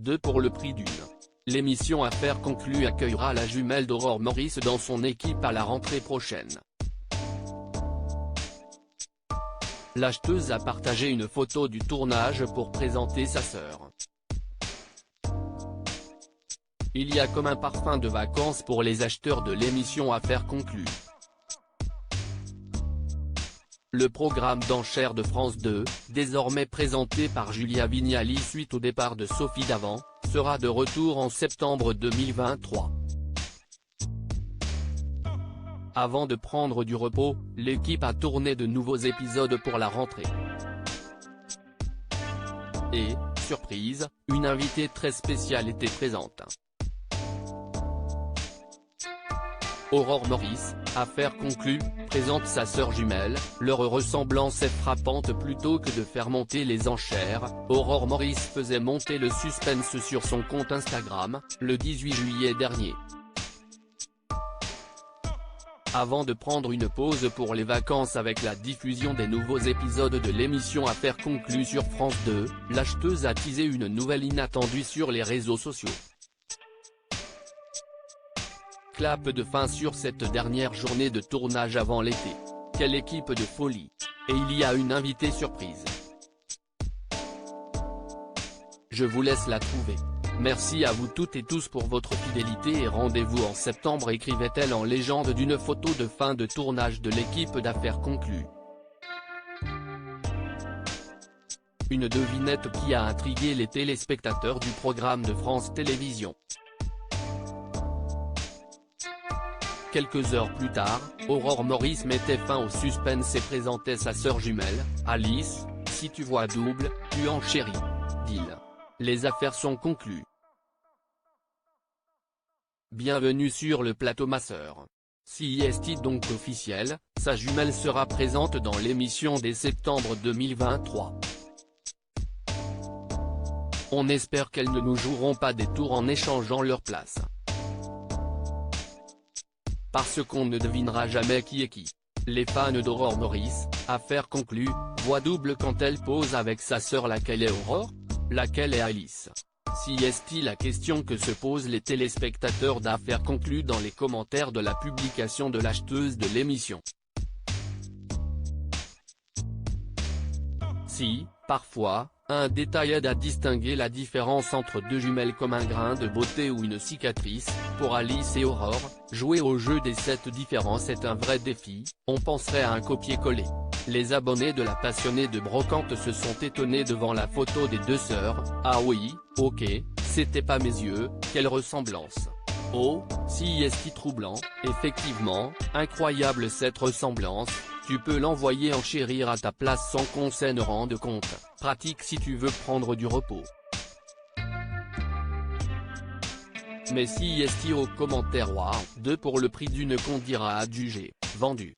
2 pour le prix d'une. L'émission Affaires conclues accueillera la jumelle d'Aurore Maurice dans son équipe à la rentrée prochaine. L'acheteuse a partagé une photo du tournage pour présenter sa sœur. Il y a comme un parfum de vacances pour les acheteurs de l'émission Affaires conclues. Le programme d'enchères de France 2, désormais présenté par Julia Vignali suite au départ de Sophie Davant, sera de retour en septembre 2023. Avant de prendre du repos, l'équipe a tourné de nouveaux épisodes pour la rentrée. Et, surprise, une invitée très spéciale était présente. Aurore Maurice, Affaires conclues, présente sa sœur jumelle. Leur ressemblance est frappante. Plutôt que de faire monter les enchères, Aurore Maurice faisait monter le suspense sur son compte Instagram, le 18 juillet dernier. Avant de prendre une pause pour les vacances avec la diffusion des nouveaux épisodes de l'émission Affaires conclues sur France 2, l'acheteuse a teasé une nouvelle inattendue sur les réseaux sociaux. Clap de fin sur cette dernière journée de tournage avant l'été. Quelle équipe de folie! Et il y a une invitée surprise. Je vous laisse la trouver. Merci à vous toutes et tous pour votre fidélité et rendez-vous en septembre, écrivait-elle en légende d'une photo de fin de tournage de l'équipe d'Affaires conclues. Une devinette qui a intrigué les téléspectateurs du programme de France Télévisions. Quelques heures plus tard, Aurore Maurice mettait fin au suspense et présentait sa sœur jumelle, Alice. Si tu vois double, tu enchéris, dit-il. Les affaires sont conclues. Bienvenue sur le plateau ma sœur. Si est donc officiel, sa jumelle sera présente dans l'émission dès septembre 2023. On espère qu'elles ne nous joueront pas des tours en échangeant leur place. Parce qu'on ne devinera jamais qui est qui. Les fans d'Aurore Maurice, Affaires conclues, voient double quand elle pose avec sa sœur. Laquelle est Aurore? Laquelle est Alice? Si est la question que se posent les téléspectateurs d'Affaires conclues dans les commentaires de la publication de l'acheteuse de l'émission. Si, parfois, un détail aide à distinguer la différence entre deux jumelles comme un grain de beauté ou une cicatrice, pour Alice et Aurore, jouer au jeu des 7 différences est un vrai défi, on penserait à un copier-coller. Les abonnés de la passionnée de brocante se sont étonnés devant la photo des deux sœurs. Ah oui, ok, c'était pas mes yeux, quelle ressemblance. Oh, si est troublant, effectivement, incroyable cette ressemblance. Tu peux l'envoyer enchérir à ta place sans qu'on s'en rende compte, pratique si tu veux prendre du repos. Mais si est au commentaire wow, 2 pour le prix d'une qu'on dira adjugé, vendu.